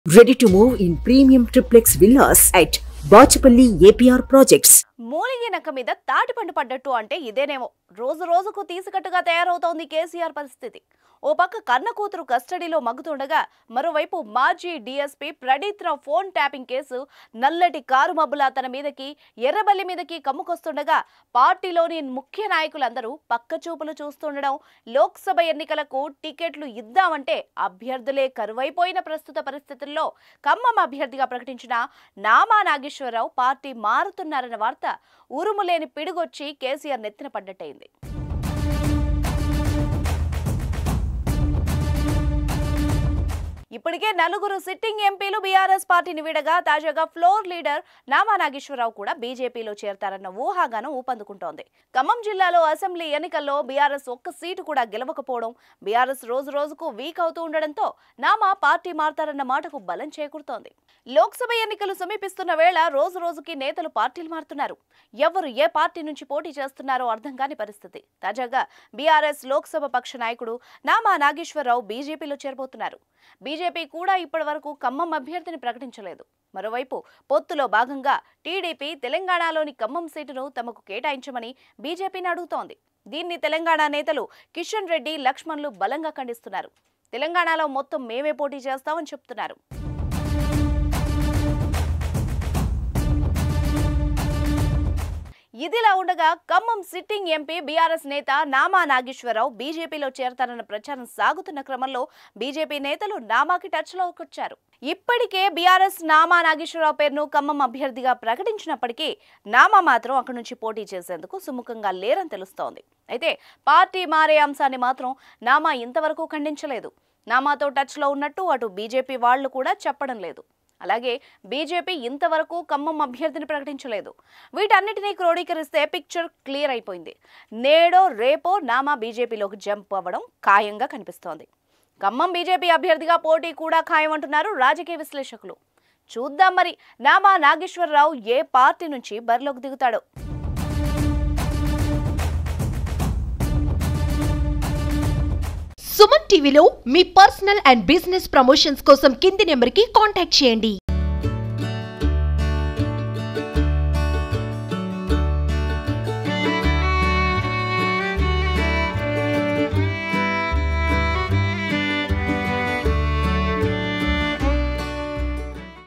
Ready to move in premium triplex villas at Bachapalli APR Projects. మూలిగినక మీద తాటిపండు పడ్డట్టు అంటే ఇదేనేమో. రోజు రోజుకు తీసికట్టుగా తయారవుతోంది కేసీఆర్ పరిస్థితి. ఓ పక్క కన్న కూతురు కస్టడీలో మగ్గుతుండగా మరోవైపు మాజీ DSP Praneeth Rao phone tapping case నల్లటి కారు మబ్బులా తన మీదకి ఎర్రబల్లి మీదకి కమ్ముకొస్తుండగా పార్టీలోని ముఖ్య నాయకులందరూ పక్కచూపులు చూస్తుండడం, లోక్సభ ఎన్నికలకు టికెట్లు ఇద్దామంటే అభ్యర్థులే కరువైపోయిన ప్రస్తుత పరిస్థితుల్లో ఖమ్మం అభ్యర్థిగా ప్రకటించిన నామా నాగేశ్వరరావు పార్టీ మారుతున్నారన్న వార్త ఉరుములేని పిడుగొచ్చి కేసీఆర్ నెత్తిన పడ్డట్టయింది. ఇప్పటికే నలుగురు సిట్టింగ్ ఎంపీలు బీఆర్ఎస్ పార్టీని వీడగా తాజాగా ఫ్లోర్ లీడర్ నామా నాగేశ్వరరావు కూడా బీజేపీలో చేరతారన్న ఊహాగానం ఊపందుకుంటోంది. ఖమ్మం జిల్లాలో అసెంబ్లీ ఎన్నికల్లో బీఆర్ఎస్ ఒక్క సీటు కూడా గెలవకపోవడం, బీఆర్ఎస్ రోజు రోజుకు వీక్ అవుతూ ఉండడంతో నామా పార్టీ మారతారన్న మాటకు బలం చేకూరుతోంది. లోక్సభ ఎన్నికలు సమీపిస్తున్న వేళ రోజు రోజుకి నేతలు పార్టీలు మారుతున్నారు. ఎవరు ఏ పార్టీ నుంచి పోటీ చేస్తున్నారో అర్థం కాని పరిస్థితి. తాజాగా బీఆర్ఎస్ లోక్సభ పక్ష నాయకుడు నామా నాగేశ్వరరావు బీజేపీలో చేరబోతున్నారు. బీజేపీ కూడా ఇప్పటి వరకు ఖమ్మం అభ్యర్థిని ప్రకటించలేదు. మరోవైపు పొత్తులో భాగంగా టీడీపీ తెలంగాణలోని ఖమ్మం సీటును తమకు కేటాయించమని బీజేపీని అడుగుతోంది. దీన్ని తెలంగాణ నేతలు కిషన్ రెడ్డి, లక్ష్మణ్లు బలంగా ఖండిస్తున్నారు. తెలంగాణలో మొత్తం మేమే పోటీ చేస్తామని చెప్తున్నారు. ఇదిలా ఉండగా ఖమ్మం సిట్టింగ్ ఎంపీ బీఆర్ఎస్ నేత నామా నాగేశ్వరరావు బీజేపీలో చేరతారన్న ప్రచారం సాగుతున్న క్రమంలో బీజేపీ నేతలు నామాకి టచ్లోకి వచ్చారు. ఇప్పటికే బీఆర్ఎస్ నామా నాగేశ్వరరావు పేరును ఖమ్మం అభ్యర్థిగా ప్రకటించినప్పటికీ నామా మాత్రం అక్కడి నుంచి పోటీ చేసేందుకు సుముఖంగా లేరని తెలుస్తోంది. అయితే పార్టీ మారే అంశాన్ని మాత్రం నామా ఇంతవరకు ఖండించలేదు. నామాతో టచ్లో ఉన్నట్టు అటు బీజేపీ వాళ్లు కూడా చెప్పడం లేదు. అలాగే బీజేపీ ఇంతవరకు ఖమ్మం అభ్యర్థిని ప్రకటించలేదు. వీటన్నిటినీ క్రోడీకరిస్తే పిక్చర్ క్లియర్ అయిపోయింది. నేడో రేపో నామా బీజేపీలోకి జంప్ అవ్వడం ఖాయంగా కనిపిస్తోంది. ఖమ్మం బీజేపీ అభ్యర్థిగా పోటీ కూడా ఖాయం అంటున్నారు రాజకీయ విశ్లేషకులు. చూద్దాం మరి నామా నాగేశ్వరరావు ఏ పార్టీ నుంచి బరిలోకి దిగుతాడో. సుమన్ టీవీలో మీ పర్సనల్ అండ్ బిజినెస్ ప్రమోషన్స్ కోసం కింది నెంబర్కి కాంటాక్ట్ చేయండి.